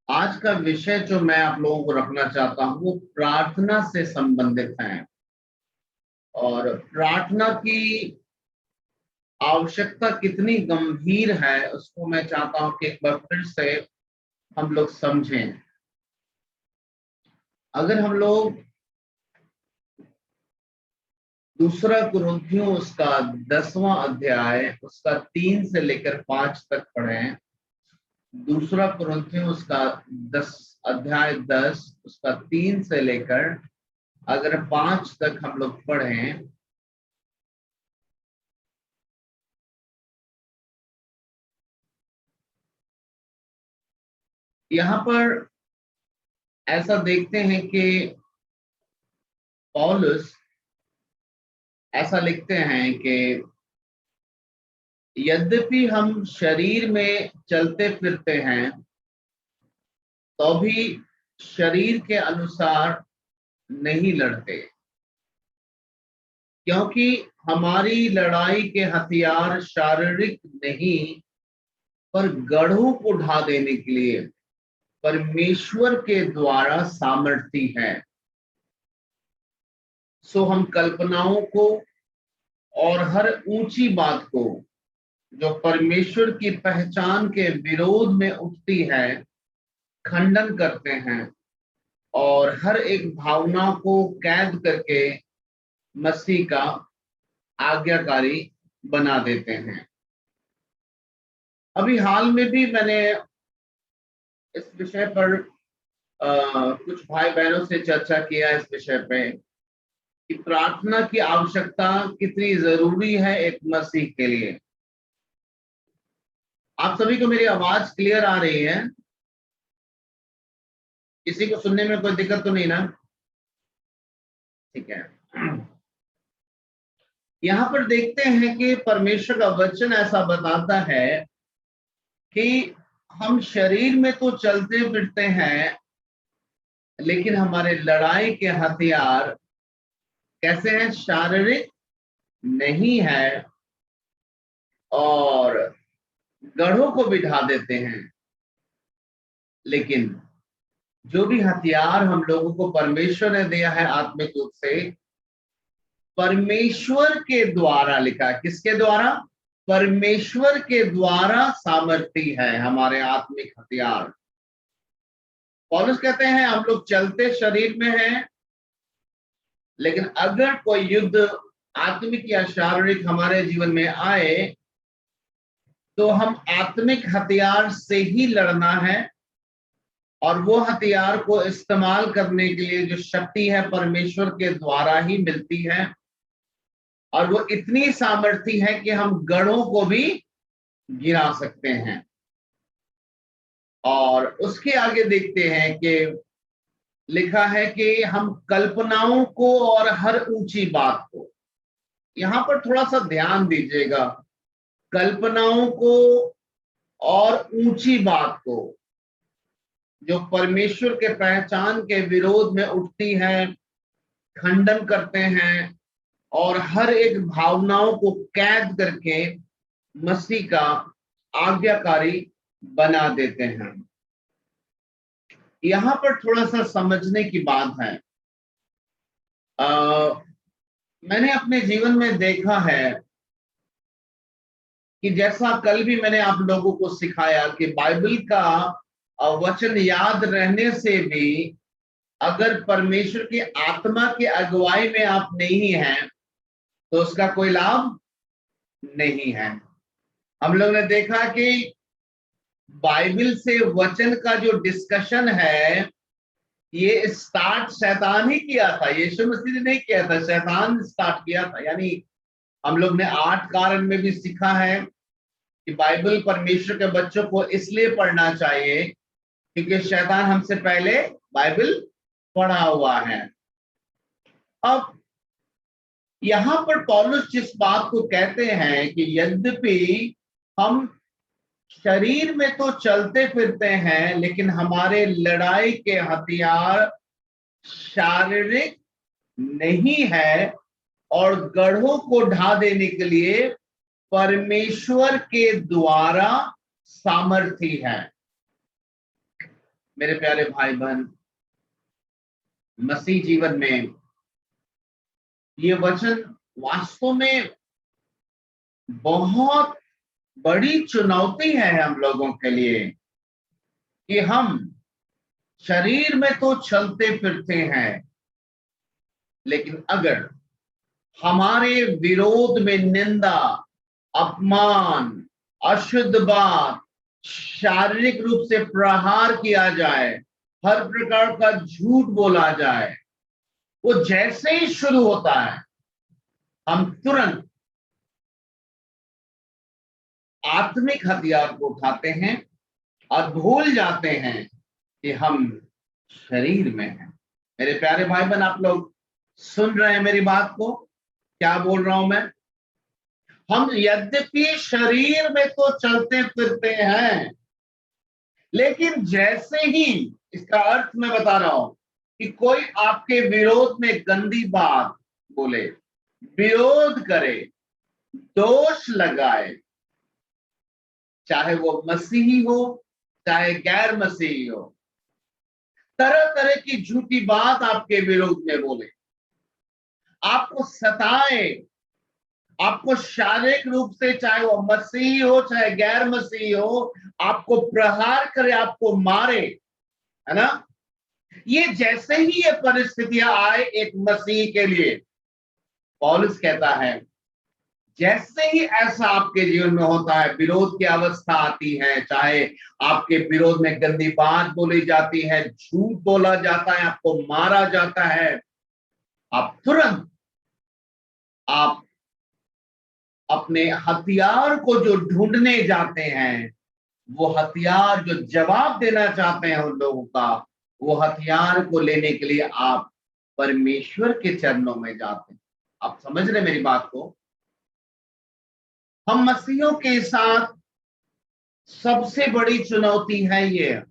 आज का विषय जो मैं आप लोगों को रखना चाहता हूँ वो प्रार्थना से संबंधित है। और प्रार्थना की आवश्यकता कितनी गंभीर है उसको मैं चाहता हूँ कि एक बार फिर से हम लोग समझें। अगर हम लोग दूसरा कुरिन्थियों उसका 10वां अध्याय उसका 3 से लेकर 5 तक पढ़ें। दूसरा कुरिन्थियों उसका 10 उसका 3 से लेकर अगर 5 तक हम लोग पढ़ें, यहाँ पर ऐसा देखते हैं कि पौलुस ऐसा लिखते हैं कि यद्यपि हम शरीर में चलते फिरते हैं तो भी शरीर के अनुसार नहीं लड़ते, क्योंकि हमारी लड़ाई के हथियार शारीरिक नहीं पर गढ़ों को ढा देने के लिए परमेश्वर के द्वारा सामर्थी है। सो हम कल्पनाओं को और हर ऊंची बात को जो परमेश्वर की पहचान के विरोध में उठती है खंडन करते हैं और हर एक भावना को कैद करके मसीह का आज्ञाकारी बना देते हैं। अभी हाल में भी मैंने इस विषय पर कुछ भाई बहनों से चर्चा किया इस विषय पे कि प्रार्थना की आवश्यकता कितनी जरूरी है एक मसीह के लिए। आप सभी को मेरी आवाज क्लियर आ रही है? किसी को सुनने में कोई दिक्कत तो नहीं ना? ठीक है। यहाँ पर देखते हैं कि परमेश्वर का वचन ऐसा बताता है कि हम शरीर में तो चलते फिरते हैं लेकिन हमारे लड़ाई के हथियार कैसे हैं? शारीरिक नहीं है और गढ़ों को बिठा देते हैं। लेकिन जो भी हथियार हम लोगों को परमेश्वर ने दिया है आत्मिक रूप से, परमेश्वर के द्वारा, लिखा है किसके द्वारा? परमेश्वर के द्वारा सामर्थी है हमारे आत्मिक हथियार। पौलुस कहते हैं हम लोग चलते शरीर में हैं, लेकिन अगर कोई युद्ध आत्मिक या शारीरिक हमारे जीवन में आए तो हम आत्मिक हथियार से ही लड़ना है और वो हथियार को इस्तेमाल करने के लिए जो शक्ति है परमेश्वर के द्वारा ही मिलती है और वो इतनी सामर्थी है कि हम गढ़ों को भी गिरा सकते हैं। और उसके आगे देखते हैं कि लिखा है कि हम कल्पनाओं को और हर ऊंची बात को, यहां पर थोड़ा सा ध्यान दीजिएगा, कल्पनाओं को और ऊंची बात को जो परमेश्वर के पहचान के विरोध में उठती है खंडन करते हैं और हर एक भावनाओं को कैद करके मसीह का आज्ञाकारी बना देते हैं। यहां पर थोड़ा सा समझने की बात है। मैंने अपने जीवन में देखा है कि जैसा कल भी मैंने आप लोगों को सिखाया कि बाइबल का वचन याद रहने से भी अगर परमेश्वर की आत्मा की अगुवाई में आप नहीं हैं तो उसका कोई लाभ नहीं है। हम लोग ने देखा कि बाइबल से वचन का जो डिस्कशन है ये स्टार्ट शैतान ही किया था, यीशु मसीह ने नहीं किया था, शैतान स्टार्ट किया था। यानी हम लोग ने 8 कारण में भी सीखा है कि बाइबल परमेश्वर के बच्चों को इसलिए पढ़ना चाहिए क्योंकि शैतान हमसे पहले बाइबल पढ़ा हुआ है। अब यहां पर पौलुस जिस बात को कहते हैं कि यद्यपि हम शरीर में तो चलते फिरते हैं लेकिन हमारे लड़ाई के हथियार शारीरिक नहीं है और गढ़ों को ढा देने के लिए परमेश्वर के द्वारा सामर्थी है। मेरे प्यारे भाई बहन, मसीह जीवन में ये वचन वास्तव में बहुत बड़ी चुनौती है हम लोगों के लिए कि हम शरीर में तो चलते फिरते हैं, लेकिन अगर हमारे विरोध में निंदा, अपमान, अशुद्ध बात, शारीरिक रूप से प्रहार किया जाए, हर प्रकार का झूठ बोला जाए, वो जैसे ही शुरू होता है हम तुरंत आत्मिक हथियार को उठाते हैं और भूल जाते हैं कि हम शरीर में हैं। मेरे प्यारे भाई बहन, आप लोग सुन रहे हैं मेरी बात को? क्या बोल रहा हूं मैं? हम यद्यपि शरीर में तो चलते फिरते हैं, लेकिन जैसे ही, इसका अर्थ मैं बता रहा हूं कि कोई आपके विरोध में गंदी बात बोले, विरोध करे, दोष लगाए, चाहे वो मसीही हो चाहे गैर मसीही हो, तरह तरह की झूठी बात आपके विरोध में बोले, आपको सताए, आपको शारीरिक रूप से, चाहे वो मसीही हो चाहे गैर मसीही हो, आपको प्रहार करे, आपको मारे, है ना? ये जैसे ही ये परिस्थितियां आए एक मसीही के लिए, पौलुस कहता है जैसे ही ऐसा आपके जीवन में होता है, विरोध की अवस्था आती है, चाहे आपके विरोध में गंदी बात बोली जाती है, झूठ बोला जाता है, आपको मारा जाता है, आप तुरंत आप अपने हथियार को जो ढूंढने जाते हैं, वो हथियार जो जवाब देना चाहते हैं उन लोगों का, वो हथियार को लेने के लिए आप परमेश्वर के चरणों में जाते हैं। आप समझ रहे मेरी बात को? हम मसीहों के साथ सबसे बड़ी चुनौती है ये,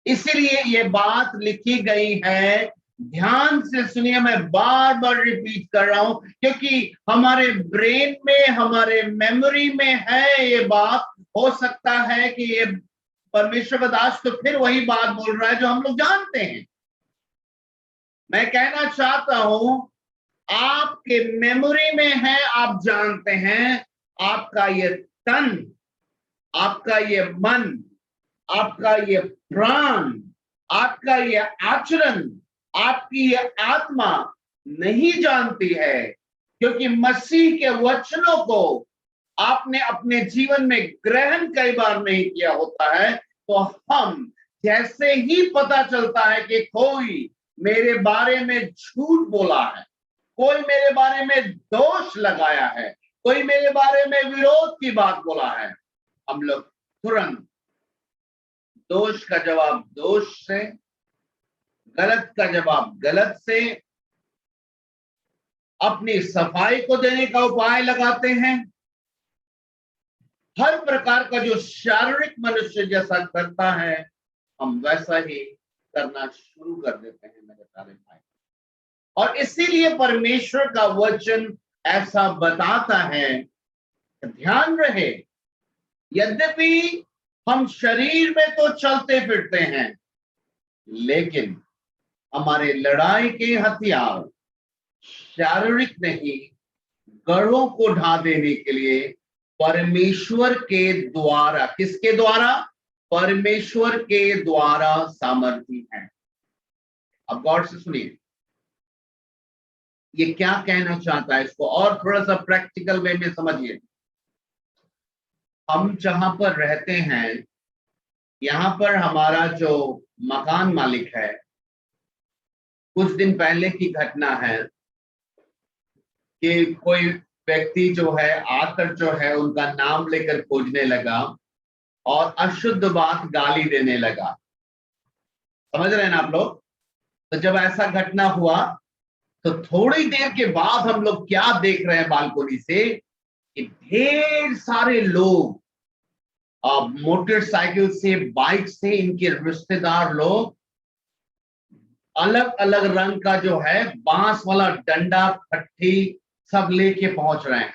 इसीलिए ये बात लिखी गई है। ध्यान से सुनिए, मैं बार बार रिपीट कर रहा हूं क्योंकि हमारे ब्रेन में, हमारे मेमोरी में है ये बात। हो सकता है कि ये परमेश्वर का दास तो फिर वही बात बोल रहा है जो हम लोग जानते हैं। मैं कहना चाहता हूं, आपके मेमोरी में है, आप जानते हैं, आपका ये तन, आपका ये मन, आपका ये प्राण, आपका ये आचरण, आपकी ये आत्मा नहीं जानती है, क्योंकि मसीह के वचनों को आपने अपने जीवन में ग्रहण कई बार नहीं किया होता है। तो हम जैसे ही पता चलता है कि कोई मेरे बारे में झूठ बोला है, कोई मेरे बारे में दोष लगाया है, कोई मेरे बारे में विरोध की बात बोला है, हम लोग तुरंत दोष का जवाब दोष से, गलत का जवाब गलत से, अपनी सफाई को देने का उपाय लगाते हैं। हर प्रकार का जो शारीरिक मनुष्य जैसा करता है, हम वैसा ही करना शुरू कर देते हैं मेरे प्यारे भाई। और इसीलिए परमेश्वर का वचन ऐसा बताता है, ध्यान रहे, यद्यपि हम शरीर में तो चलते फिरते हैं, लेकिन हमारे लड़ाई के हथियार शारीरिक नहीं, गढ़ों को ढा देने के लिए परमेश्वर के द्वारा, किसके द्वारा? परमेश्वर के द्वारा सामर्थी है। अब गौर से सुनिए, ये क्या कहना चाहता है, इसको और थोड़ा सा प्रैक्टिकल वे में समझिए। हम जहां पर रहते हैं, यहां पर हमारा जो मकान मालिक है, कुछ दिन पहले की घटना है कि कोई व्यक्ति जो है आकर जो है उनका नाम लेकर खोजने लगा और अशुद्ध बात गाली देने लगा। समझ रहे हैं ना आप लोग? तो जब ऐसा घटना हुआ तो थोड़ी देर के बाद हम लोग क्या देख रहे हैं बालकोनी से कि ढेर सारे लोग मोटरसाइकिल से, बाइक से, इनके रिश्तेदार लोग अलग अलग रंग का जो है बांस वाला डंडा, फट्टी सब लेके पहुंच रहे हैं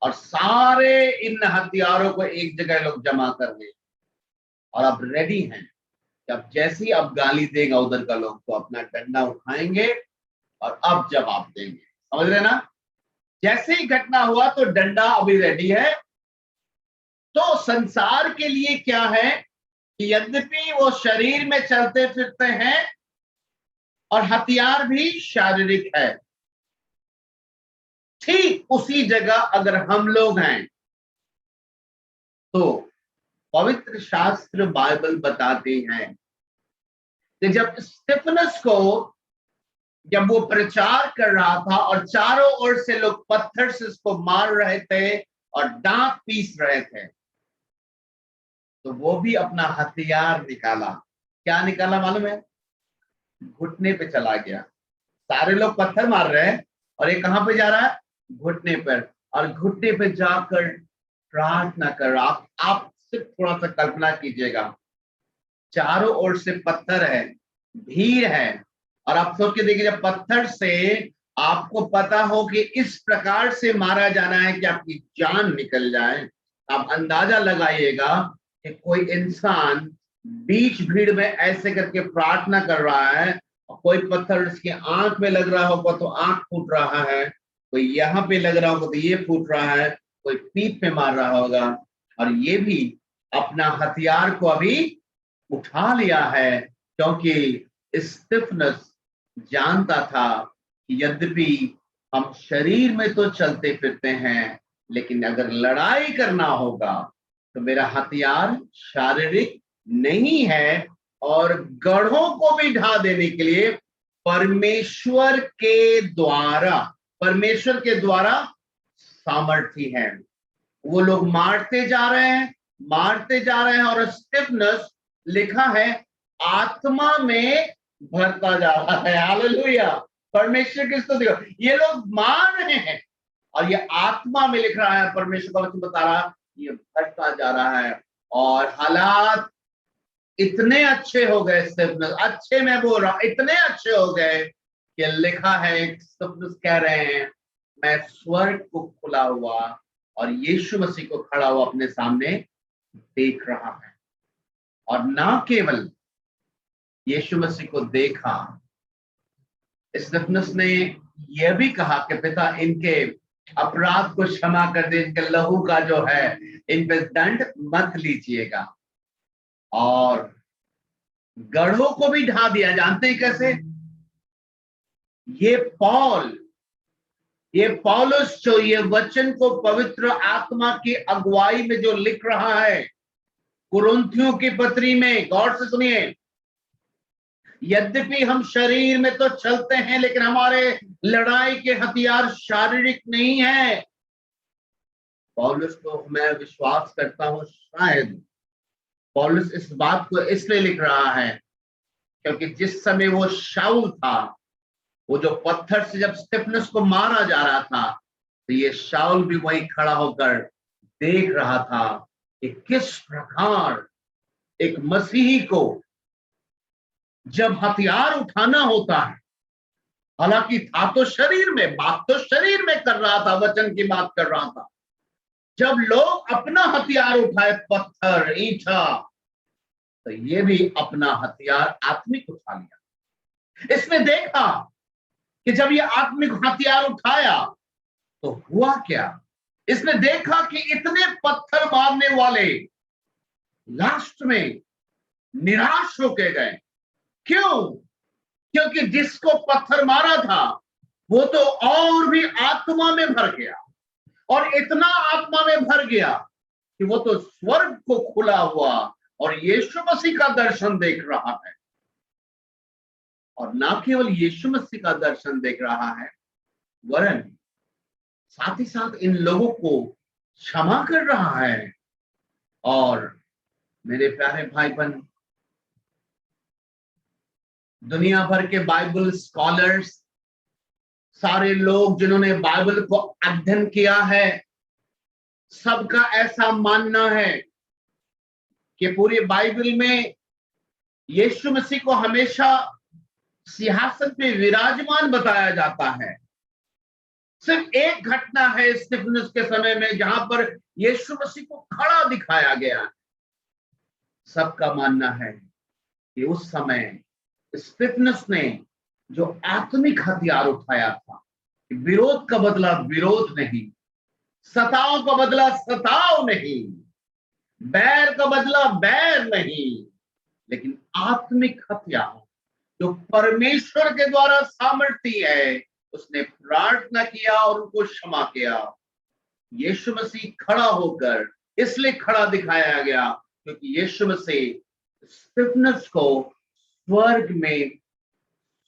और सारे इन हथियारों को एक जगह लोग जमा कर दिए और अब रेडी हैं जब जैसे ही अब गाली देगा उधर का लोग, तो अपना डंडा उठाएंगे और अब जवाब देंगे। समझ रहे ना? जैसे ही घटना हुआ तो डंडा अभी रेडी है। तो संसार के लिए क्या है कि यद्यपि वो शरीर में चलते फिरते हैं और हथियार भी शारीरिक है, ठीक उसी जगह अगर हम लोग हैं तो पवित्र शास्त्र बाइबल बताते हैं कि जब स्टेफनस को, जब वो प्रचार कर रहा था और चारों ओर से लोग पत्थर से उसको मार रहे थे और दांत पीस रहे थे, तो वो भी अपना हथियार निकाला। क्या निकाला मालूम है? घुटने पे चला गया। सारे लोग पत्थर मार रहे हैं और ये कहां पे जा रहा है? घुटने पर। और घुटने पे जाकर प्रार्थना कर रहा। आप सिर्फ थोड़ा सा कल्पना कीजिएगा, चारों ओर से पत्थर है, भीड़ है, और आप सोच के देखिए जब पत्थर से आपको पता हो कि इस प्रकार से मारा जाना है कि आपकी जान निकल जाए, आप अंदाजा लगाइएगा कि कोई इंसान बीच भीड़ में ऐसे करके प्रार्थना कर रहा है, और कोई पत्थर उसकी आंख में लग रहा होगा तो आंख फूट रहा है, कोई यहाँ पे लग रहा होगा तो ये फूट रहा है, कोई पीठ पे मार रहा होगा, और ये भी अपना हथियार को अभी उठा लिया है, क्योंकि स्टिफनस जानता था कि यद्यपि हम शरीर में तो चलते फिरते हैं, लेकिन अगर लड़ाई करना होगा तो मेरा हथियार शारीरिक नहीं है, और गढ़ों को भी ढा देने के लिए परमेश्वर के द्वारा, परमेश्वर के द्वारा सामर्थ्य है। वो लोग मारते जा रहे हैं, मारते जा रहे हैं, और स्टिफनस लिखा है आत्मा में भरता जा रहा है। हालेलुया, परमेश्वर की स्तुति। ये लोग मार रहे हैं और ये आत्मा में लिख रहा है, परमेश्वर का वचन बता रहा, ये भरता जा रहा है। और हालात इतने अच्छे हो गए, स्टिफनस, अच्छे मैं बोल रहा हूं, इतने अच्छे हो गए कि लिखा है, स्टिफनस कह रहे हैं मैं स्वर्ग को खुला हुआ और यीशु मसीह को खड़ा हुआ अपने सामने देख रहा है। और ना केवल यीशु मसीह को देखा, स्तिफनस ने यह भी कहा कि पिता इनके अपराध को क्षमा कर दे, इनके लहू का जो है इन पे दंड मत लीजिएगा। और गढ़ों को भी ढा दिया। जानते हैं कैसे? ये पौलुस जो ये वचन को पवित्र आत्मा की अगुवाई में जो लिख रहा है कुरिन्थियों की पत्री में, गौर से सुनिए, यद्यपि हम शरीर में तो चलते हैं लेकिन हमारे लड़ाई के हथियार शारीरिक नहीं है। पौलुस को मैं विश्वास करता हूं शायद पौलुस इस बात को इसलिए लिख रहा है क्योंकि जिस समय वो शाऊल था, वो जो पत्थर से जब स्तिफनस को मारा जा रहा था, तो ये शाऊल भी वहीं खड़ा होकर देख रहा था कि किस प्रकार एक मसीही को जब हथियार उठाना होता है, हालांकि था तो शरीर में, बात तो शरीर में कर रहा था, वचन की बात कर रहा था, जब लोग अपना हथियार उठाए, पत्थर ईंटा, तो ये भी अपना हथियार आत्मिक उठा लिया। इसने देखा कि जब ये आत्मिक हथियार उठाया तो हुआ क्या? इसने देखा कि इतने पत्थर मारने वाले लास्ट में निराश होके गए। क्यों? क्योंकि जिसको पत्थर मारा था वो तो और भी आत्मा में भर गया, और इतना आत्मा में भर गया कि वो तो स्वर्ग को खुला हुआ और यीशु मसीह का दर्शन देख रहा है। और ना केवल यीशु मसीह का दर्शन देख रहा है, वरन साथ ही साथ इन लोगों को क्षमा कर रहा है। और मेरे प्यारे भाई बहन, दुनिया भर के बाइबल स्कॉलर्स, सारे लोग जिन्होंने बाइबल को अध्ययन किया है, सबका ऐसा मानना है कि पूरी बाइबल में यीशु मसीह को हमेशा सिंहासन पे विराजमान बताया जाता है। सिर्फ एक घटना है स्तिफनुस के समय में जहां पर यीशु मसीह को खड़ा दिखाया गया। सबका मानना है कि उस समय स्तिफनस ने जो आत्मिक हथियार उठाया था कि विरोध का बदला विरोध नहीं, सताव का बदला सताव नहीं, बैर का बदला बैर नहीं, लेकिन आत्मिक हथियार जो परमेश्वर के द्वारा सामर्थ्य है, उसने प्रार्थना किया और उनको क्षमा किया। यीशु मसीह खड़ा होकर इसलिए खड़ा दिखाया गया क्योंकि यीशु मसीह स्तिफनस को स्वर्ग में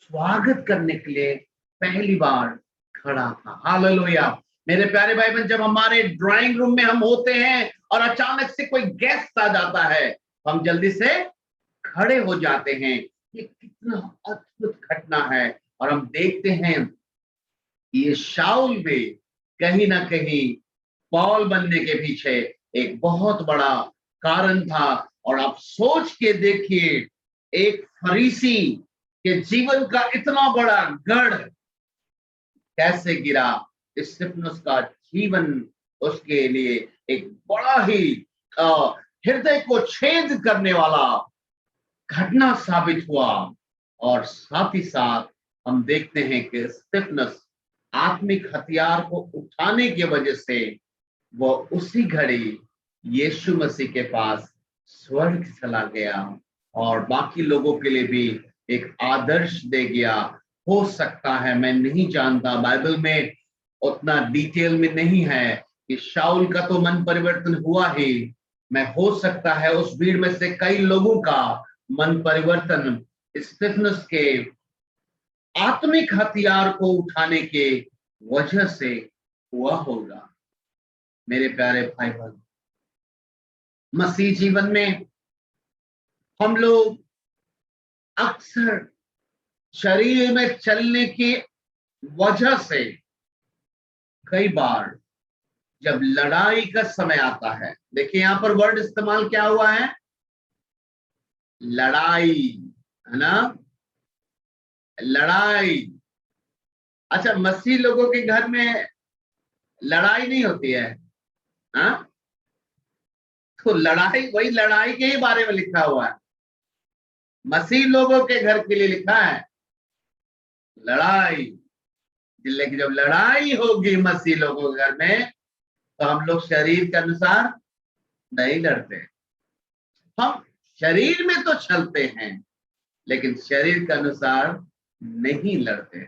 स्वागत करने के लिए पहली बार खड़ा था। हालेलुया। मेरे प्यारे भाई बहन, जब हमारे ड्राइंग रूम में हम होते हैं और अचानक से कोई गेस्ट आ जाता है, हम जल्दी से खड़े हो जाते हैं। ये कितना अद्भुत घटना है। और हम देखते हैं ये शाऊल भी कहीं ना कहीं पौल बनने के पीछे एक बहुत बड़ा कारण था। और आप सोच के देखिए, एक फरीसी के जीवन का इतना बड़ा गढ़ कैसे गिरा। स्तिफनस का जीवन उसके लिए एक बड़ा ही हृदय को छेद करने वाला घटना साबित हुआ। और साथ ही साथ हम देखते हैं कि स्तिफनस आत्मिक हथियार को उठाने की वजह से वो उसी घड़ी यीशु मसीह के पास स्वर्ग चला गया और बाकी लोगों के लिए भी एक आदर्श दे गया। हो सकता है, मैं नहीं जानता, बाइबल में उतना डिटेल में नहीं है कि शाऊल का तो मन परिवर्तन हुआ ही, मैं हो सकता है उस भीड़ में से कई लोगों का मन परिवर्तन स्तिफनस के आत्मिक हथियार को उठाने के वजह से हुआ होगा। मेरे प्यारे भाई बहन, मसीह जीवन में हम लोग अक्सर शरीर में चलने की वजह से कई बार जब लड़ाई का समय आता है, देखिए यहां पर वर्ड इस्तेमाल क्या हुआ है, लड़ाई, है ना, लड़ाई। अच्छा, मसीह लोगों के घर में लड़ाई नहीं होती है, हाँ? तो लड़ाई, वही लड़ाई के ही बारे में लिखा हुआ है। मसीह लोगों के घर के लिए लिखा है लड़ाई। लेकिन जब लड़ाई होगी मसीह लोगों के घर में, तो हम लोग शरीर के अनुसार नहीं लड़ते। हम शरीर में तो चलते हैं लेकिन शरीर के अनुसार नहीं लड़ते।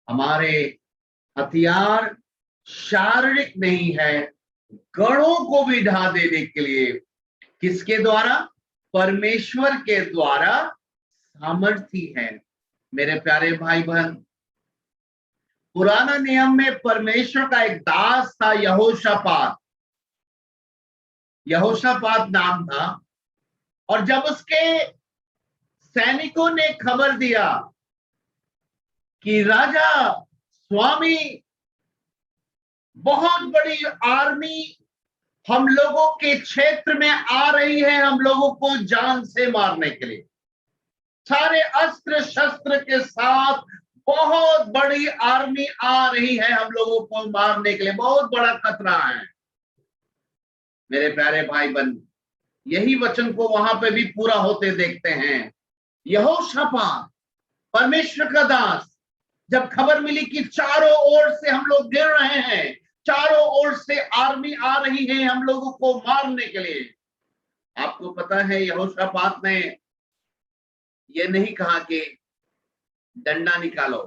हमारे हथियार शारीरिक नहीं है, गढ़ों को भी ढा देने के लिए किसके द्वारा? परमेश्वर के द्वारा सामर्थ्य है। मेरे प्यारे भाई बहन, पुराना नियम में परमेश्वर का एक दास था, यहोशापात। यहोशापात नाम था। और जब उसके सैनिकों ने खबर दिया कि राजा स्वामी, बहुत बड़ी आर्मी हम लोगों के क्षेत्र में आ रही है हम लोगों को जान से मारने के लिए, सारे अस्त्र शस्त्र के साथ बहुत बड़ी आर्मी आ रही है हम लोगों को मारने के लिए, बहुत बड़ा खतरा है। मेरे प्यारे भाई बहन, यही वचन को वहां पे भी पूरा होते देखते हैं। यहोशापात, परमेश्वर का दास, जब खबर मिली कि चारों ओर से हम लोग गिर रहे हैं, चारों ओर से आर्मी आ रही है हम लोगों को मारने के लिए, आपको पता है यहोशापात ने ये नहीं कहा कि डंडा निकालो,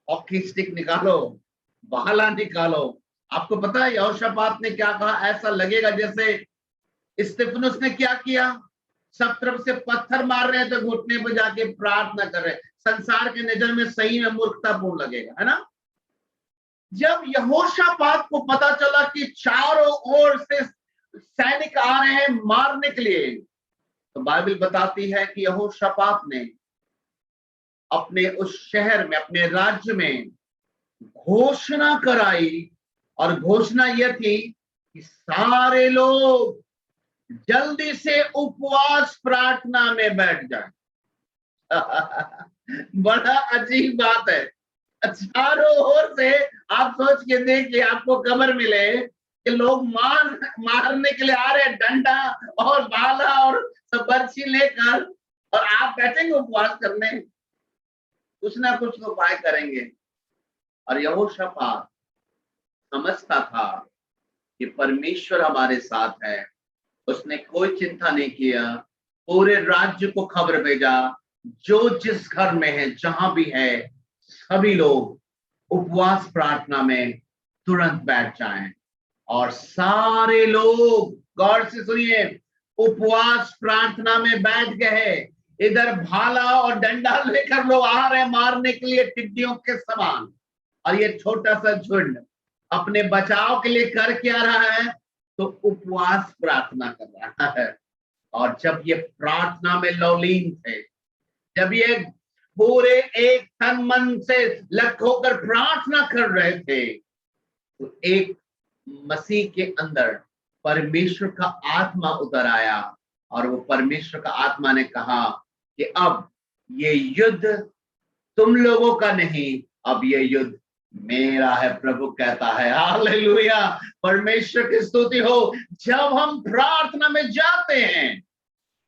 हॉकी स्टिक निकालो, भाला निकालो। आपको पता है यहोशापात ने क्या कहा? ऐसा लगेगा जैसे स्तिफनुस ने क्या किया, सब तरफ से पत्थर मार रहे हैं तो घुटने पर जाके प्रार्थना कर रहे हैं। संसार के नजर में सही में मूर्खतापूर्ण लगेगा, है ना। जब यहोशापात को पता चला कि चारों ओर से सैनिक आ रहे हैं मारने के लिए, तो बाइबल बताती है कि यहोशापात ने अपने उस शहर में, अपने राज्य में घोषणा कराई। और घोषणा यह थी कि सारे लोग जल्दी से उपवास प्रार्थना में बैठ जाए। बड़ा अजीब बात है। चारों ओर से आप सोच के देखिए, आपको खबर मिले कि लोग मारने के लिए आ रहे हैं, डंडा और भाला और बर्छी लेकर, और आप बैठेंगे उपवास करने, कुछ ना कुछ तो उपाय करेंगे। और यहोशापात समझता था कि परमेश्वर हमारे साथ है। उसने कोई चिंता नहीं किया, पूरे राज्य को खबर भेजा, जो जिस घर में है, जहां भी है, सभी लोग उपवास प्रार्थना में तुरंत बैठ जाएं। और सारे लोग, गौर से सुनिए, उपवास प्रार्थना में बैठ गए। इधर भाला और डंडा लेकर लोग आ रहे मारने के लिए टिड्डियों के समान, और ये छोटा सा झुंड अपने बचाव के लिए कर क्या रहा है? तो उपवास प्रार्थना कर रहा है। और जब ये प्रार्थना में लौलीन थे, जब ये पूरे एक तन मन से लग होकर प्रार्थना कर रहे थे, तो एक मसीह के अंदर परमेश्वर का आत्मा उतर आया। और वो परमेश्वर का आत्मा ने कहा कि अब ये युद्ध तुम लोगों का नहीं, अब ये युद्ध मेरा है। प्रभु कहता है, हालेलुया, परमेश्वर की स्तुति हो। जब हम प्रार्थना में जाते हैं,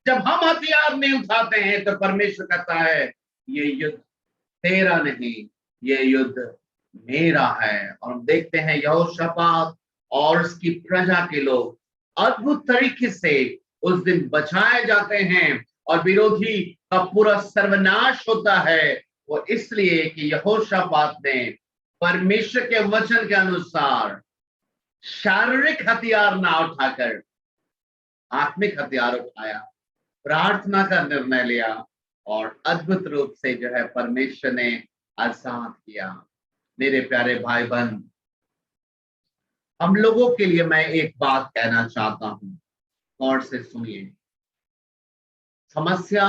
जब हम हथियार नहीं उठाते हैं, तो परमेश्वर कहता है ये युद्ध तेरा नहीं, ये युद्ध मेरा है। और हम देखते हैं यहोशापात और उसकी प्रजा के लोग अद्भुत तरीके से उस दिन बचाए जाते हैं, और विरोधी का पूरा सर्वनाश होता है। वो इसलिए कि यहोशापात ने परमेश्वर के वचन के अनुसार शारीरिक हथियार ना उठाकर आत्मिक हथियार उठाया, प्रार्थना का निर्णय लिया, और अद्भुत रूप से जो है परमेश्वर ने आजाद किया। मेरे प्यारे भाई बहन, हम लोगों के लिए मैं एक बात कहना चाहता हूं, गौर से सुनिए। समस्या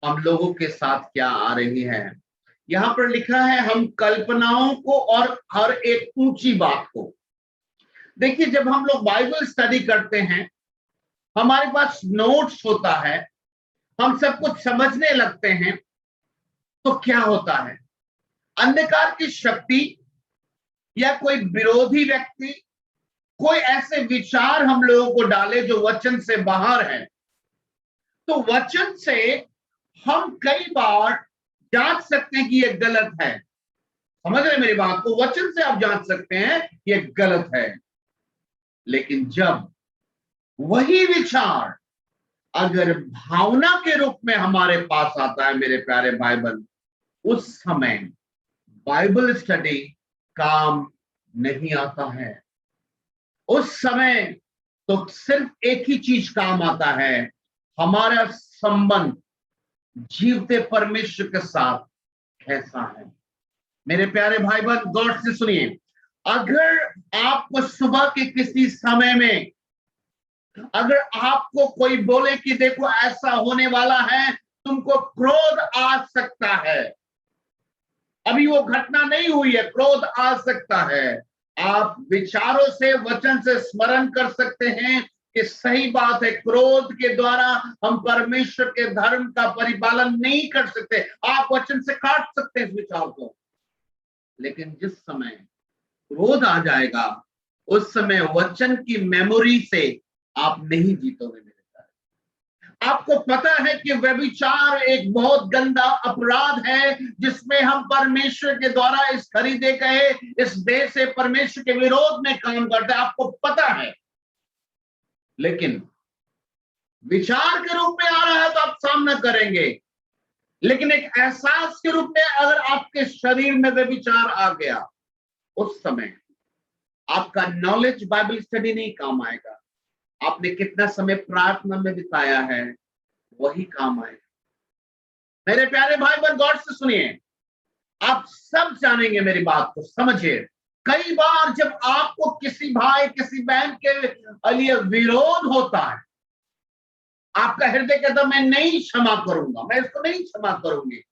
हम लोगों के साथ क्या आ रही है? यहां पर लिखा है, हम कल्पनाओं को और हर एक ऊंची बात को। देखिए, जब हम लोग बाइबल स्टडी करते हैं, हमारे पास नोट्स होता है, हम सब कुछ समझने लगते हैं, तो क्या होता है? अंधकार की शक्ति या कोई विरोधी व्यक्ति, कोई ऐसे विचार हम लोगों को डाले जो वचन से बाहर है, तो वचन से हम कई बार जांच सकते हैं कि ये गलत है। समझ रहे मेरी बात को? वचन से आप जांच सकते हैं ये गलत है। लेकिन जब वही विचार अगर भावना के रूप में हमारे पास आता है, मेरे प्यारे भाई बहन, उस समय बाइबल स्टडी काम नहीं आता है। उस समय तो सिर्फ एक ही चीज काम आता है, हमारा संबंध जीवते परमेश्वर के साथ कैसा है। मेरे प्यारे भाई बहन, गौर से सुनिए। अगर आपको सुबह के किसी समय में अगर आपको कोई बोले कि देखो ऐसा होने वाला है, तुमको क्रोध आ सकता है, अभी वो घटना नहीं हुई है, क्रोध आ सकता है, आप विचारों से, वचन से स्मरण कर सकते हैं कि सही बात है, क्रोध के द्वारा हम परमेश्वर के धर्म का परिपालन नहीं कर सकते। आप वचन से काट सकते हैं इस विचार को। लेकिन जिस समय क्रोध आ जाएगा, उस समय वचन की मेमोरी से आप नहीं जीतोगे। मेरे साथ आपको पता है कि व्यभिचार एक बहुत गंदा अपराध है, जिसमें हम परमेश्वर के द्वारा इस खरीदे गए इस देश से परमेश्वर के विरोध में काम करते हैं, आपको पता है। लेकिन विचार के रूप में आ रहा है तो आप सामना करेंगे, लेकिन एक एहसास के रूप में अगर आपके शरीर में व्यभिचार आ गया, उस समय आपका नॉलेज बाइबल स्टडी नहीं काम आएगा। आपने कितना समय प्रार्थना में बिताया है, वही काम आएगा। मेरे प्यारे भाई बहन, गौर से सुनिए, आप सब जानेंगे, मेरी बात को समझिए। कई बार जब आपको किसी भाई किसी बहन के लिए विरोध होता है, आपका हृदय कहता मैं नहीं क्षमा करूंगा, मैं इसको नहीं क्षमा करूंगी।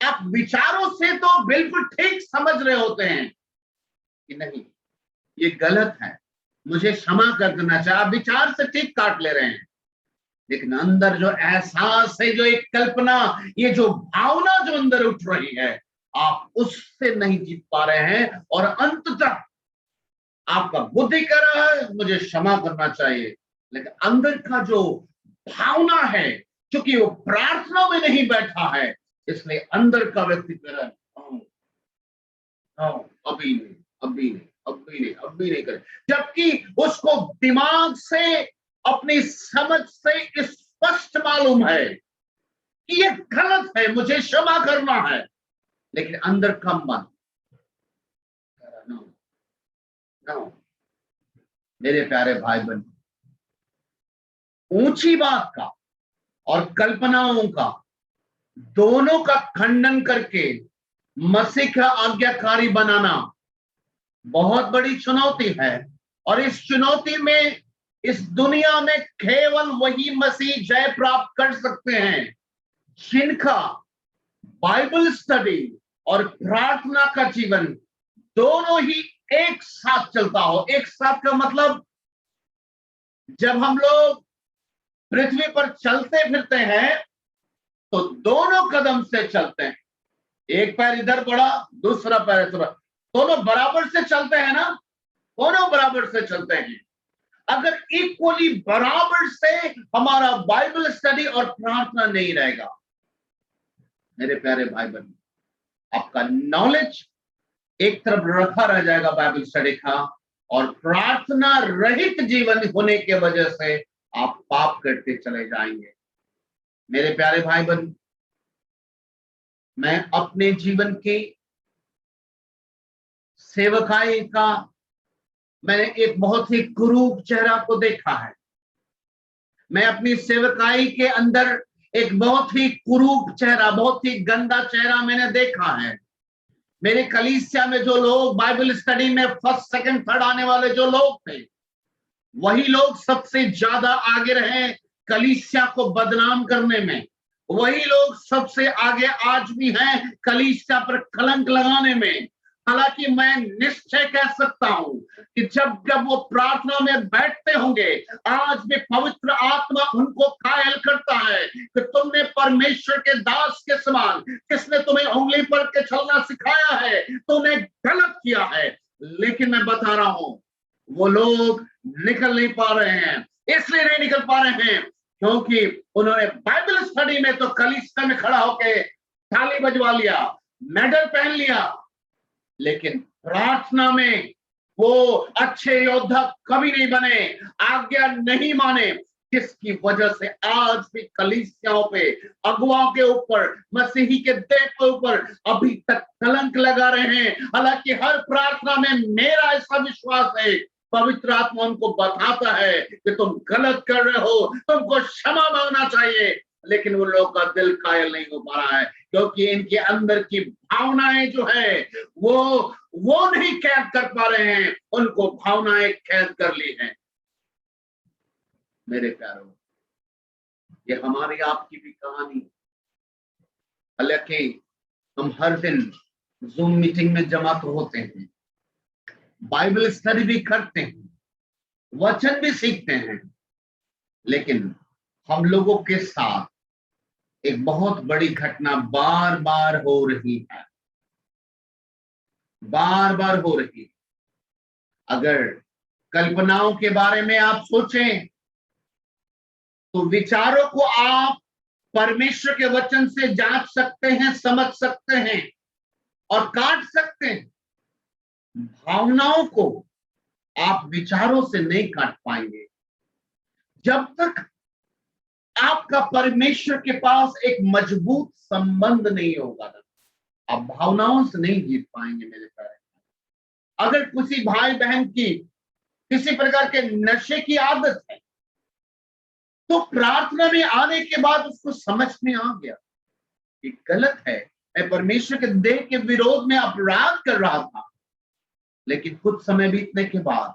आप विचारों से तो बिल्कुल ठीक समझ रहे होते हैं कि नहीं, ये गलत है, मुझे क्षमा कर देना चाहिए, आप विचार से ठीक काट ले रहे हैं। लेकिन अंदर जो एहसास है, जो एक कल्पना, ये जो भावना जो अंदर उठ रही है, आप उससे नहीं जीत पा रहे हैं। और अंततः आपका बुद्धि कह रहा है मुझे क्षमा करना चाहिए, लेकिन अंदर का जो भावना है, क्योंकि वो प्रार्थना में नहीं बैठा है, इसलिए अंदर का व्यक्ति कह रहा है अभी नहीं, अभी नहीं, अभी नहीं, अभी नहीं करे, जबकि उसको दिमाग से, अपनी समझ से स्पष्ट मालूम है कि ये गलत है, मुझे क्षमा करना है, लेकिन अंदर का मन नो नो। मेरे प्यारे भाई बहन, ऊंची बात का और कल्पनाओं का दोनों का खंडन करके मसीह का आज्ञाकारी बनाना बहुत बड़ी चुनौती है। और इस चुनौती में, इस दुनिया में केवल वही मसीह जय प्राप्त कर सकते हैं जिनका बाइबल स्टडी और प्रार्थना का जीवन दोनों ही एक साथ चलता हो। एक साथ का मतलब, जब हम लोग पृथ्वी पर चलते फिरते हैं तो दोनों कदम से चलते हैं, एक पैर इधर बढ़ा, दूसरा पैर इधर, दोनों बराबर से चलते हैं ना, दोनों बराबर से चलते हैं। अगर इक्वली बराबर से हमारा बाइबल स्टडी और प्रार्थना नहीं रहेगा, मेरे प्यारे भाई बहन, आपका नॉलेज एक तरफ रखा रह जाएगा बाइबल स्टडी का, और प्रार्थना रहित जीवन होने के वजह से आप पाप करते चले जाएंगे। मेरे प्यारे भाई बहन, मैं अपने जीवन की सेवकाई का मैंने एक बहुत ही कुरूप चेहरा को देखा है। मैं अपनी सेवकाई के अंदर एक बहुत ही कुरूप चेहरा, बहुत ही गंदा चेहरा मैंने देखा है। मेरे कलीसिया में जो लोग बाइबल स्टडी में फर्स्ट सेकंड थर्ड आने वाले जो लोग थे, वही लोग सबसे ज्यादा आगे रहे कलीसिया को बदनाम करने में। वही लोग सबसे आगे आज भी हैं कलीसिया पर कलंक लगाने में। हालांकि मैं निश्चय कह सकता हूं कि जब जब वो प्रार्थना में बैठते होंगे, आज भी पवित्र आत्मा उनको कायल करता है कि तुमने परमेश्वर के दास के समान, किसने तुम्हें उंगली पर के चलना सिखाया है, तुमने गलत किया है। लेकिन मैं बता रहा हूं, वो लोग निकल नहीं पा रहे हैं। इसलिए नहीं निकल पा रहे हैं क्योंकि उन्होंने बाइबल स्टडी में तो कलीसिया में खड़ा होके ताली बजवा लिया, मेडल पहन लिया, लेकिन प्रार्थना में वो अच्छे योद्धा कभी नहीं बने, आज्ञा नहीं माने, जिसकी वजह से आज भी कलीसियाओं पे, अगुवाओं के ऊपर, मसीही के देह के ऊपर अभी तक कलंक लगा रहे हैं। हालांकि हर प्रार्थना में मेरा ऐसा विश्वास है, पवित्र आत्मा उनको बताता है कि तुम गलत कर रहे हो, तुमको क्षमा मांगना चाहिए, लेकिन वो लोग का दिल कायल नहीं हो पा रहा है क्योंकि इनके अंदर की भावनाएं जो है वो नहीं कैद कर पा रहे हैं, उनको भावनाएं कैद कर ली हैं। मेरे प्यारों, ये हमारी आपकी भी कहानी। हालांकि हम हर दिन जूम मीटिंग में जमा तो होते हैं, बाइबल स्टडी भी करते हैं, वचन भी सीखते हैं, लेकिन हम लोगों के साथ एक बहुत बड़ी घटना बार बार हो रही है, बार बार हो रही है। अगर कल्पनाओं के बारे में आप सोचें तो विचारों को आप परमेश्वर के वचन से जांच सकते हैं, समझ सकते हैं और काट सकते हैं। भावनाओं को आप विचारों से नहीं काट पाएंगे जब तक आपका परमेश्वर के पास एक मजबूत संबंध नहीं होगा ना, आप भावनाओं से नहीं जीत पाएंगे। मेरे प्यारे, अगर किसी भाई बहन की किसी प्रकार के नशे की आदत है तो प्रार्थना में आने के बाद उसको समझ में आ गया कि गलत है, मैं परमेश्वर के देह के विरोध में अपराध कर रहा था, लेकिन कुछ समय बीतने के बाद,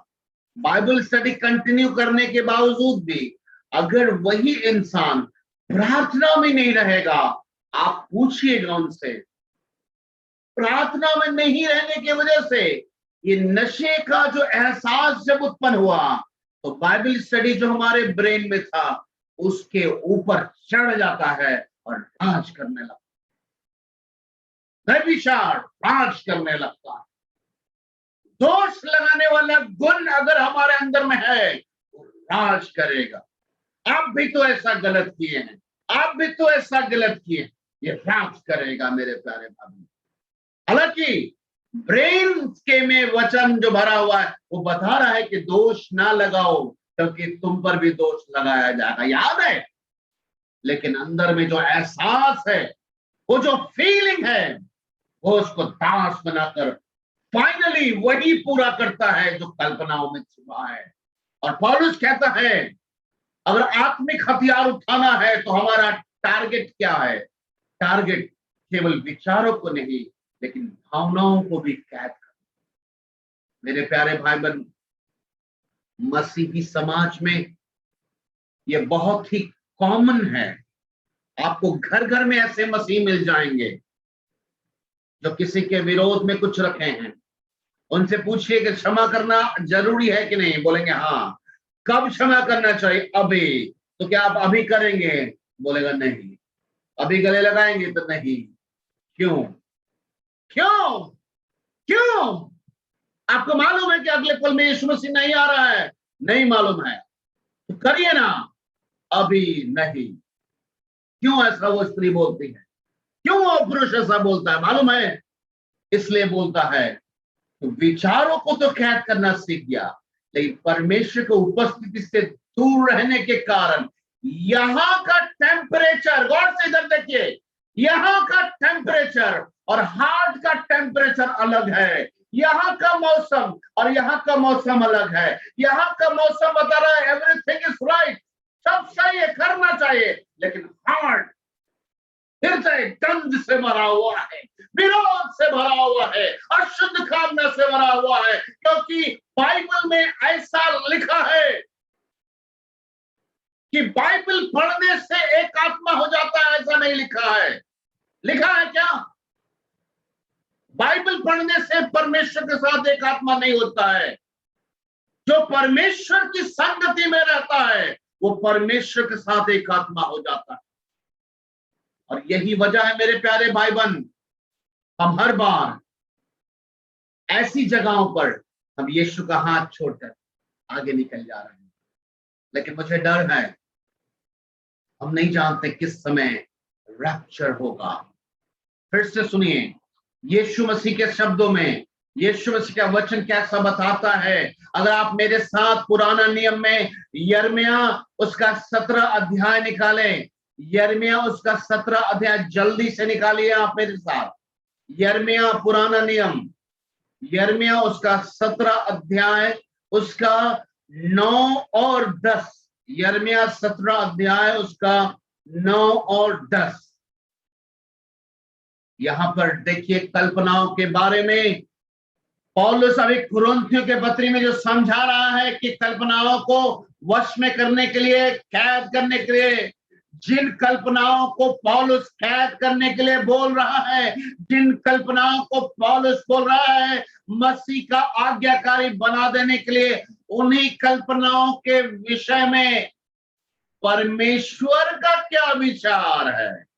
बाइबल स्टडी कंटिन्यू करने के बावजूद भी अगर वही इंसान प्रार्थना में नहीं रहेगा, आप पूछिएगा उनसे, प्रार्थना में नहीं रहने की वजह से ये नशे का जो एहसास जब उत्पन्न हुआ तो बाइबल स्टडी जो हमारे ब्रेन में था उसके ऊपर चढ़ जाता है और राज करने लगता है, व्यभिचार राज करने लगता है। दोष लगाने वाला गुण अगर हमारे अंदर में है तो राज करेगा। आप भी तो ऐसा गलत किए हैं, आप भी तो ऐसा गलत किए, ये प्राप्त करेगा मेरे प्यारे भाई। हालांकि ब्रेन के में वचन जो भरा हुआ है वो बता रहा है कि दोष ना लगाओ, क्योंकि तुम पर भी दोष लगाया जाएगा, याद है। लेकिन अंदर में जो एहसास है, वो जो फीलिंग है, वो उसको दास बनाकर फाइनली वही पूरा करता है जो कल्पनाओं में छिपा है। और पौलुस कहता है, अगर आत्मिक हथियार उठाना है तो हमारा टारगेट क्या है? टारगेट केवल विचारों को नहीं, लेकिन भावनाओं को भी कैद करना। मेरे प्यारे भाई बहन, मसीही समाज में ये बहुत ही कॉमन है। आपको घर घर में ऐसे मसीह मिल जाएंगे जो किसी के विरोध में कुछ रखे हैं। उनसे पूछिए कि क्षमा करना जरूरी है कि नहीं, बोलेंगे हाँ। कब क्षमा करना चाहिए? अभी। तो क्या आप अभी करेंगे? बोलेगा नहीं। अभी गले लगाएंगे? तो नहीं। क्यों? क्यों? क्यों? आपको मालूम है कि अगले पल में यीशु मसीह नहीं आ रहा है? नहीं मालूम है तो करिए ना। अभी नहीं। क्यों ऐसा वो स्त्री बोलती है? क्यों वो पुरुष ऐसा बोलता है? मालूम है, इसलिए बोलता है तो विचारों को तो कैद करना सीख गया, लेकिन परमेश्वर की उपस्थिति से दूर रहने के कारण यहाँ का टेम्परेचर, गौर से इधर देखिए, यहाँ का टेम्परेचर और हार्ट का टेम्परेचर अलग है। यहाँ का मौसम और यहाँ का मौसम अलग है। यहाँ का मौसम बता रहा है एवरीथिंग इज राइट, सब सही है, करना चाहिए, लेकिन हार्ट हृदय गंध से भरा हुआ है, विरोध से भरा हुआ है, अशुद्ध कामना से भरा हुआ है। क्योंकि बाइबल में ऐसा लिखा है कि बाइबल पढ़ने से एक आत्मा हो जाता है, ऐसा नहीं लिखा है। लिखा है क्या? बाइबल पढ़ने से परमेश्वर के साथ एक आत्मा नहीं होता है। जो परमेश्वर की संगति में रहता है वो परमेश्वर के साथ एक आत्मा हो जाता है। और यही वजह है मेरे प्यारे भाई बहन, हम हर बार ऐसी जगहों पर हम यीशु का हाथ छोड़कर आगे निकल जा रहे हैं। लेकिन मुझे डर है, हम नहीं जानते किस समय रैप्चर होगा। फिर से सुनिए, यीशु मसीह के शब्दों में यीशु मसीह का वचन कैसा बताता है। अगर आप मेरे साथ पुराना नियम में यिर्मयाह उसका 17 अध्याय निकालें, यिर्मयाह उसका 17 अध्याय जल्दी से निकालिए आप मेरे साथ। यिर्मयाह पुराना नियम, यिर्मयाह उसका 17 अध्याय उसका 9 और 10। यिर्मयाह 17 अध्याय उसका 9 और 10। यहां पर देखिए कल्पनाओं के बारे में पौलुस अभी कुरिन्थियों के पत्री में जो समझा रहा है कि कल्पनाओं को वश में करने के लिए, कैद करने के लिए, जिन कल्पनाओं को पौलुस कैद करने के लिए बोल रहा है, जिन कल्पनाओं को पौलुस बोल रहा है मसीह का आज्ञाकारी बना देने के लिए, उन्हीं कल्पनाओं के विषय में परमेश्वर का क्या विचार है।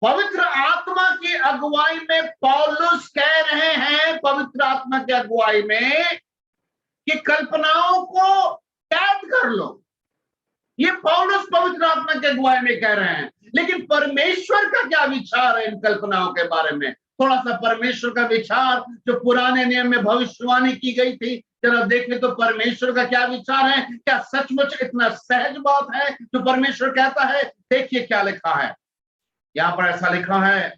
पवित्र आत्मा की अगुवाई में पौलुस कह रहे हैं, पवित्र आत्मा की अगुवाई में, कि कल्पनाओं को कैद कर लो। ये पौलुस पवित्र आत्मा की अगुवाई में कह रहे हैं। लेकिन परमेश्वर का क्या विचार है इन कल्पनाओं के बारे में? थोड़ा सा परमेश्वर का विचार जो पुराने नियम में भविष्यवाणी की गई थी, जरा देखें तो परमेश्वर का क्या विचार है। क्या सचमुच इतना सहज बात है जो परमेश्वर कहता है? देखिए क्या लिखा है यहां पर। ऐसा लिखा है,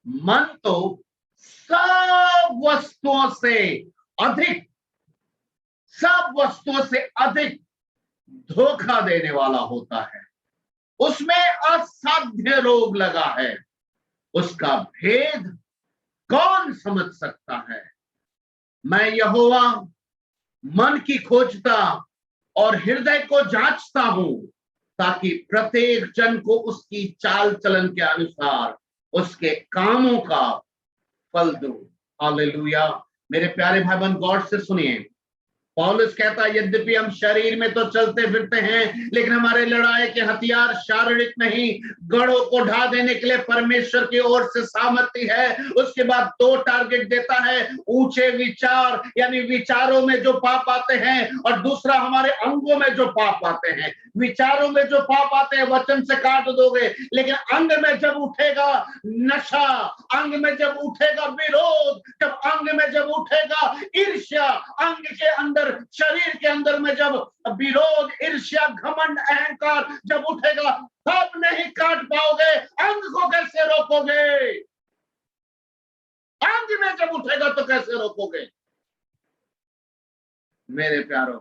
मन तो सब वस्तुओं से अधिक, सब वस्तुओं से अधिक धोखा देने वाला होता है, उसमें असाध्य रोग लगा है, उसका भेद कौन समझ सकता है। मैं यहोवा मन की खोजता और हृदय को जांचता हूं, ताकि प्रत्येक जन को उसकी चाल चलन के अनुसार उसके कामों का फल दूं। हालेलुया। मेरे प्यारे भाई बहन, गौर से सुनिए, पौलुस कहता है यद्यपि हम शरीर में तो चलते फिरते हैं, लेकिन हमारे लड़ाई के हथियार शारीरिक नहीं, गढ़ों को ढा देने के लिए परमेश्वर की ओर से सामर्थ्य है। उसके बाद 2 टारगेट देता है, ऊंचे विचार यानी विचारों में जो पाप आते हैं, और दूसरा हमारे अंगों में जो पाप आते हैं। विचारों में जो पाप आते हैं वचन से काट दोगे, लेकिन अंग में जब उठेगा नशा, अंग में जब उठेगा विरोध, जब अंग में जब उठेगा ईर्ष्या, अंग के अंदर शरीर के अंदर में जब विरोध, ईर्ष्या, घमंड, अहंकार जब उठेगा, तब नहीं काट पाओगे। अंग को कैसे रोकोगे? अंग में जब उठेगा तो कैसे रोकोगे? मेरे प्यारों,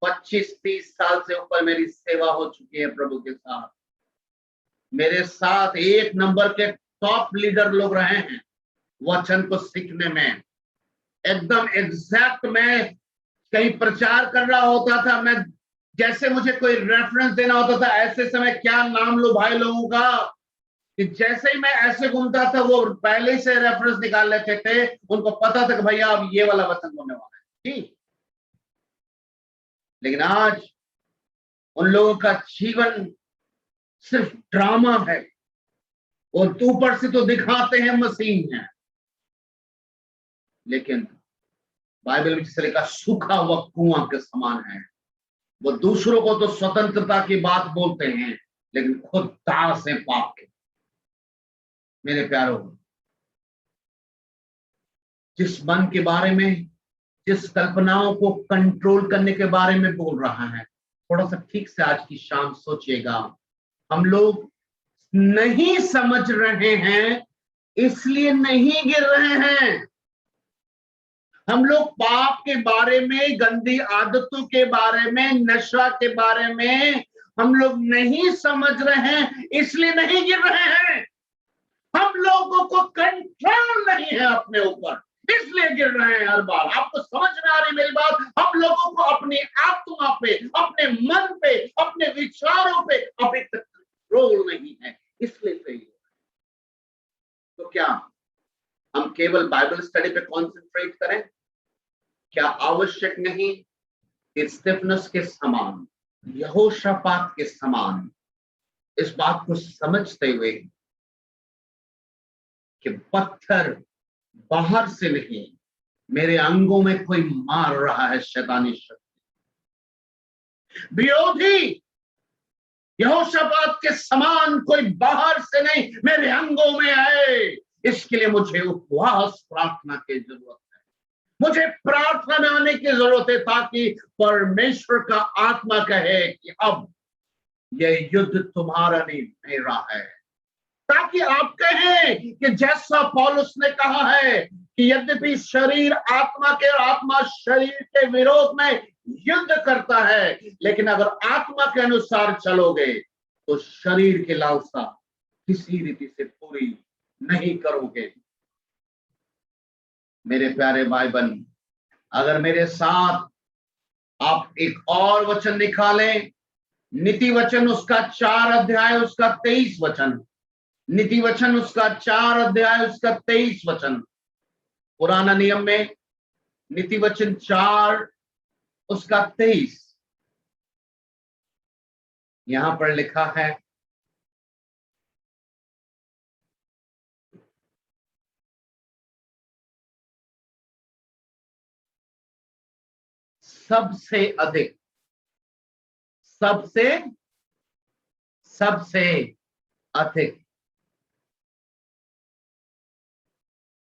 25-30 साल से ऊपर मेरी सेवा हो चुकी है प्रभु के साथ। मेरे साथ 1 नंबर के टॉप लीडर लोग रहे हैं वचन को सीखने में। एकदम एग्जैक्ट मैं कहीं प्रचार कर रहा होता था, मैं जैसे मुझे कोई रेफरेंस देना होता था, ऐसे समय क्या नाम लो भाई लोगों का, कि जैसे ही मैं ऐसे घूमता था वो पहले से रेफरेंस निकाल लेते थे। उनको पता था कि भैया अब ये वाला वचन बोलने वाला है। ठीक, लेकिन आज उन लोगों का जीवन सिर्फ ड्रामा है। वो ऊपर से तो दिखाते हैं मसीह हैं, लेकिन बाइबल में जिसे लिखा सूखा हुआ कुआं के समान है। वो दूसरों को तो स्वतंत्रता की बात बोलते हैं, लेकिन खुद दास है पाप के। मेरे प्यारों, जिस मन के बारे में, जिस कल्पनाओं को कंट्रोल करने के बारे में बोल रहा है, थोड़ा सा ठीक से आज की शाम सोचिएगा। हम लोग नहीं समझ रहे हैं, इसलिए नहीं गिर रहे हैं। हम लोग पाप के बारे में, गंदी आदतों के बारे में, नशा के बारे में हम लोग नहीं समझ रहे हैं, इसलिए नहीं गिर रहे हैं। हम लोगों को कंट्रोल नहीं है अपने ऊपर, इसलिए गिर रहे हैं हर बार। आपको समझ में आ रही मेरी बात? हम लोगों को अपनी आत्मा पे, अपने मन पे, अपने विचारों पे अभी तक कंट्रोल नहीं है, इसलिए सही। तो क्या हम केवल बाइबल स्टडी पे कॉन्सेंट्रेट करें? क्या आवश्यक नहीं कि स्टेफनस के समान, यहोशापात के समान इस बात को समझते हुए कि पत्थर बाहर से नहीं, मेरे अंगों में कोई मार रहा है शैतानी शक्ति, विरोधी यहोशापात के समान कोई बाहर से नहीं मेरे अंगों में है। इसके लिए मुझे उपवास प्रार्थना की जरूरत है, मुझे प्रार्थना में आने की जरूरत है, ताकि परमेश्वर का आत्मा कहे कि अब यह युद्ध तुम्हारा नहीं मेरा है। ताकि आप कहें कि जैसा पौलुस ने कहा है कि यद्यपि शरीर आत्मा के और आत्मा शरीर के विरोध में युद्ध करता है, लेकिन अगर आत्मा के अनुसार चलोगे तो शरीर की लालसा किसी रीति से पूरी नहीं करोगे। मेरे प्यारे भाई बहन, अगर मेरे साथ आप एक और वचन निकालें, नीति वचन उसका 4 अध्याय उसका 23 वचन, नीति वचन उसका 4 अध्याय उसका 23 वचन। पुराना नियम में नीति वचन 4 उसका 23, यहां पर लिखा है, सबसे अधिक, सबसे सबसे अधिक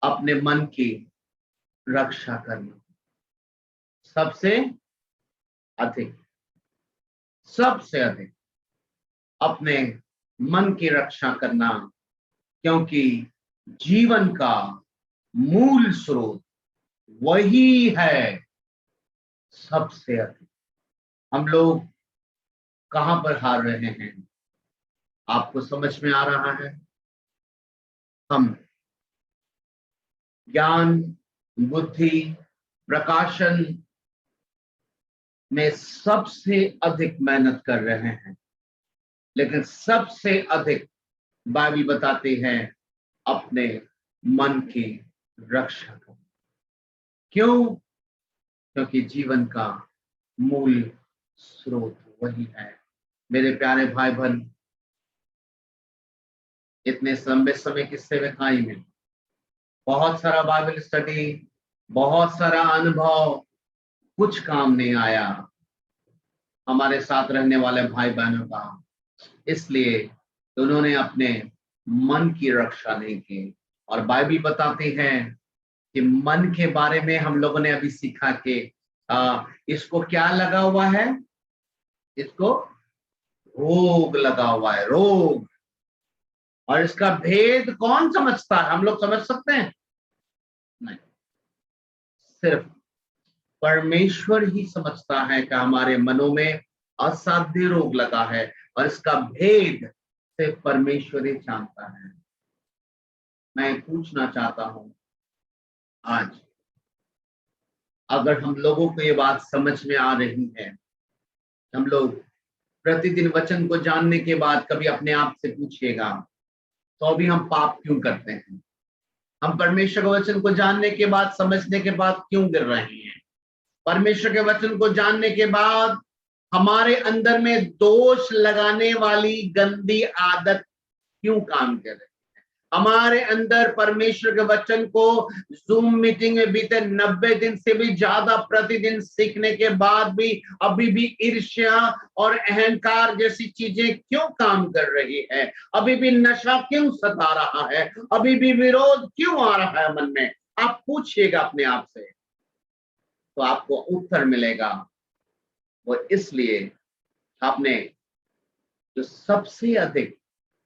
अपने मन की रक्षा करना, सबसे अधिक, सबसे अधिक अपने मन की रक्षा करना, क्योंकि जीवन का मूल स्रोत वही है सबसे अधिक। हम लोग कहां पर हार रहे हैं? आपको समझ में आ रहा है? हम ज्ञान, बुद्धि, प्रकाशन में सबसे अधिक मेहनत कर रहे हैं, लेकिन सबसे अधिक बाइबल बताती है अपने मन की रक्षा करना। क्यों? क्योंकि जीवन का मूल स्रोत वही है। मेरे प्यारे भाई बहन, इतने लंबे समय की सेवकाई में बहुत सारा बाइबल स्टडी, बहुत सारा अनुभव, कुछ काम नहीं आया हमारे साथ रहने वाले भाई बहनों का, इसलिए उन्होंने अपने मन की रक्षा नहीं की। और बाइबल बताती है कि मन के बारे में हम लोगों ने अभी सीखा कि इसको क्या लगा हुआ है, इसको रोग लगा हुआ है, रोग। और इसका भेद कौन समझता है? हम लोग समझ सकते हैं? नहीं, सिर्फ परमेश्वर ही समझता है कि हमारे मनों में असाध्य रोग लगा है, और इसका भेद सिर्फ परमेश्वर ही जानता है। मैं पूछना चाहता हूं, आज अगर हम लोगों को ये बात समझ में आ रही है, हम लोग प्रतिदिन वचन को जानने के बाद कभी अपने आप से पूछिएगा, तो अभी हम पाप क्यों करते हैं? हम परमेश्वर के वचन को जानने के बाद, समझने के बाद क्यों गिर रहे हैं? परमेश्वर के वचन को जानने के बाद हमारे अंदर में दोष लगाने वाली गंदी आदत क्यों काम कर रही है? हमारे अंदर परमेश्वर के वचन को जूम मीटिंग में बीते 90 दिन से भी ज्यादा प्रतिदिन सीखने के बाद भी अभी भी ईर्ष्या और अहंकार जैसी चीजें क्यों काम कर रही है? अभी भी नशा क्यों सता रहा है? अभी भी विरोध क्यों आ रहा है मन में? आप पूछिएगा अपने आप से, तो आपको उत्तर मिलेगा। वो इसलिए आपने जो सबसे अधिक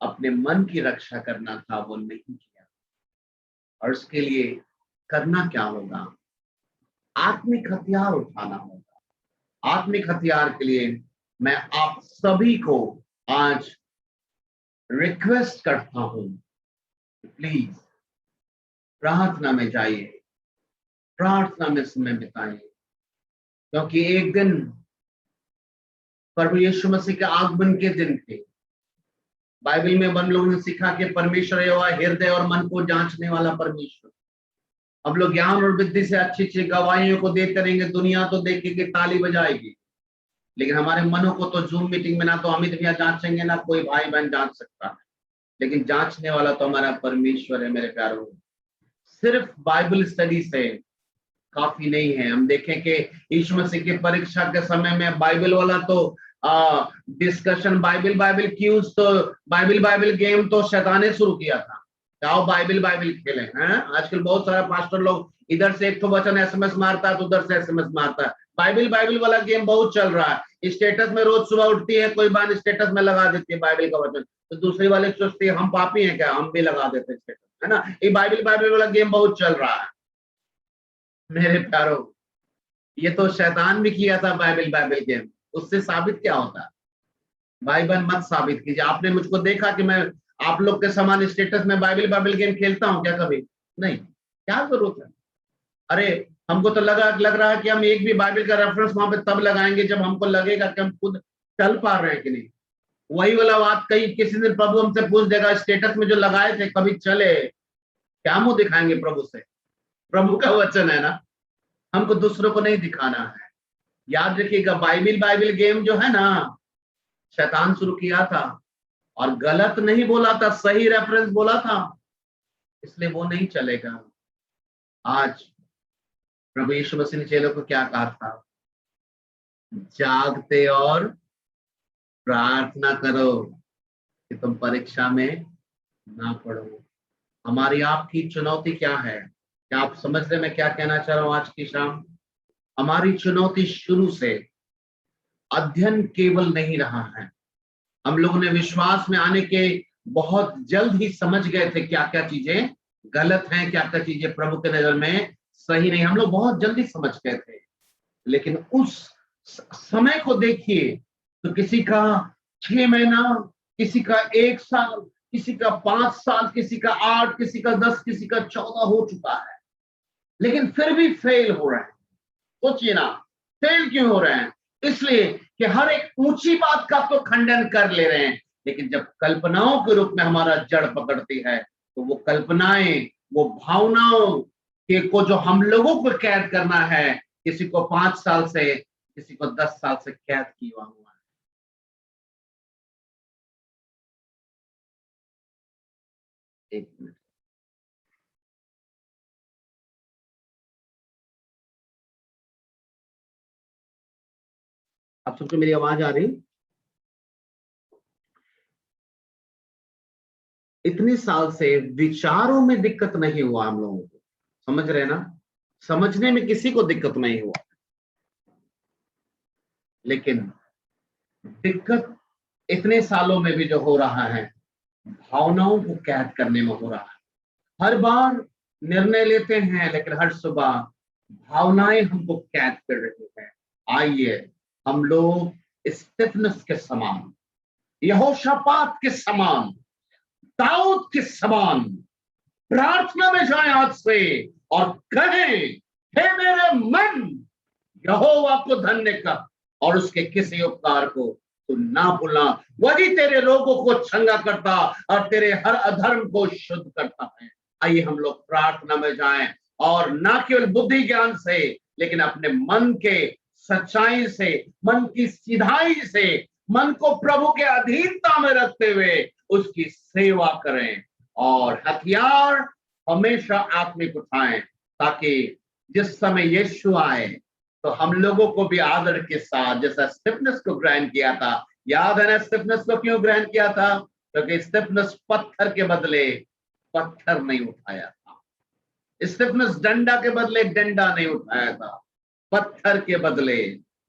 अपने मन की रक्षा करना था वो नहीं किया। और उसके लिए करना क्या होगा? आत्मिक हथियार उठाना होगा। आत्मिक हथियार के लिए मैं आप सभी को आज रिक्वेस्ट करता हूं, प्लीज प्रार्थना में जाइए, प्रार्थना में समय बिताइए, क्योंकि एक दिन प्रभु यीशु मसीह के आगमन के दिन थे। बाइबल में हम लोगों ने सीखा कि परमेश्वर यहोवा हृदय और मन को जांचने वाला परमेश्वर। हम लोग ज्ञान और बुद्धि से अच्छी अच्छी गवाहियों को देते रहेंगे, दुनिया तो देखेगी, ताली बजाएगी, लेकिन हमारे मनों को तो जूम मीटिंग में ना तो अमित भैया जांचेंगे, ना कोई भाई बहन जांच सकता है, लेकिन जांचने वाला तो हमारा परमेश्वर है। मेरे प्यारों, सिर्फ बाइबल स्टडी से काफी नहीं है। हम देखें कि यीशु मसीह की परीक्षा के समय में बाइबल वाला तो डिस्कशन, बाइबल बाइबल क्यूज, तो बाइबल गेम तो शैतान ने शुरू किया था। जाओ बाइबल खेलें हैं। आजकल बहुत सारा पास्टर लोग इधर से एक तो वचन एसएमएस मारता है, तो उधर से एसएमएस मारता है। बाइबल वाला गेम बहुत चल रहा है। स्टेटस में रोज सुबह उठती है कोई बात, स्टेटस में लगा देती है बाइबल का वचन, तो दूसरी वाले सोचती है हम पापी हैं क्या, हम भी लगा देते स्टेटस, है ना। ये बाइबल वाला गेम बहुत चल रहा है। मेरे प्यारों, ये तो शैतान भी किया था बाइबल गेम, उससे साबित क्या होता है? भाई बहन मत साबित कीजिए। आपने मुझको देखा कि मैं आप लोग के समान स्टेटस में बाइबल गेम खेलता हूं क्या? कभी नहीं। क्या जरूरत है? अरे हमको तो लग रहा है कि हम एक भी बाइबल का रेफरेंस वहां पे तब लगाएंगे जब हमको लगेगा कि हम खुद चल पा रहे हैं कि नहीं। वही वाला बात कहीं किसी दिन प्रभु हमसे पूछ देगा, स्टेटस में जो लगाए थे कभी चले? क्या मुंह दिखाएंगे प्रभु से? प्रभु का वचन है ना, हमको दूसरों को नहीं दिखाना है। याद रखिएगा, बाइबल गेम जो है ना, शैतान शुरू किया था, और गलत नहीं बोला था, सही रेफरेंस बोला था, इसलिए वो नहीं चलेगा। आज प्रभु यीशु मसीह ने चेलों को क्या कहा था? जागते और प्रार्थना करो कि तुम परीक्षा में ना पड़ो। हमारी आपकी चुनौती क्या है? क्या आप समझ रहे मैं क्या कहना चाह रहा हूं आज की शाम? हमारी चुनौती शुरू से अध्ययन केवल नहीं रहा है। हम लोगों ने विश्वास में आने के बहुत जल्द ही समझ गए थे क्या क्या चीजें गलत हैं, क्या क्या चीजें प्रभु के नजर में सही नहीं। हम लोग बहुत जल्दी समझ गए थे, लेकिन उस समय को देखिए तो किसी का 6 महीना, किसी का 1 साल, किसी का 5 साल, किसी का 8, किसी का 10, किसी का 14 हो चुका है, लेकिन फिर भी फेल हो रहे हैं। सोचिए ना, फेल क्यों हो रहे हैं? इसलिए कि हर एक ऊंची बात का तो खंडन कर ले रहे हैं, लेकिन जब कल्पनाओं के रूप में हमारा जड़ पकड़ती है, तो वो कल्पनाएं, वो भावनाओं के को जो हम लोगों को कैद करना है, किसी को 5 साल से, किसी को 10 साल से कैद किया हुआ है। एक मिनट, आप सबको मेरी आवाज आ रही? इतने साल से विचारों में दिक्कत नहीं हुआ हम लोगों को, समझ रहे ना? समझने में किसी को दिक्कत नहीं हुआ, लेकिन दिक्कत इतने सालों में भी जो हो रहा है, भावनाओं को कैद करने में हो रहा है। हर बार निर्णय लेते हैं, लेकिन हर सुबह भावनाएं हमको कैद कर रही है। आइए हम लोग स्टेफनस के समान, यहोशापात के समान, दाऊद के समान प्रार्थना में जाएं आज से और कहें, हे मेरे मन, यहोवा को धन्य कर और उसके किसी उपकार को तू ना भूलना। वही तेरे रोगों को चंगा करता और तेरे हर अधर्म को शुद्ध करता है। आइए हम लोग प्रार्थना में जाएं और ना केवल बुद्धि ज्ञान से, लेकिन अपने मन के सच्चाई से, मन की सीधाई से, मन को प्रभु के अधीनता में रखते हुए उसकी सेवा करें और हथियार हमेशा आत्मिक उठाएं, ताकि जिस समय यीशु आए तो हम लोगों को भी आदर के साथ, जैसा स्टेफनस को ग्रहण किया था। याद है ना स्टेफनस को क्यों ग्रहण किया था? क्योंकि स्टेफनस पत्थर के बदले पत्थर नहीं उठाया था। स्टेफनस डंडा के बदले डंडा नहीं उठाया था। पत्थर के बदले,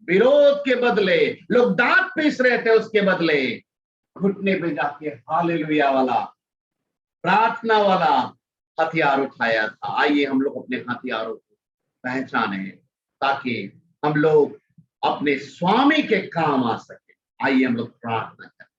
विरोध के बदले, लोग दांत पीस रहे थे, उसके बदले घुटने पे जाके हालेलुया वाला, प्रार्थना वाला हथियार उठाया था। आइए हम लोग अपने हथियारों को पहचाने, ताकि हम लोग अपने स्वामी के काम आ सके। आइए हम लोग प्रार्थना करें।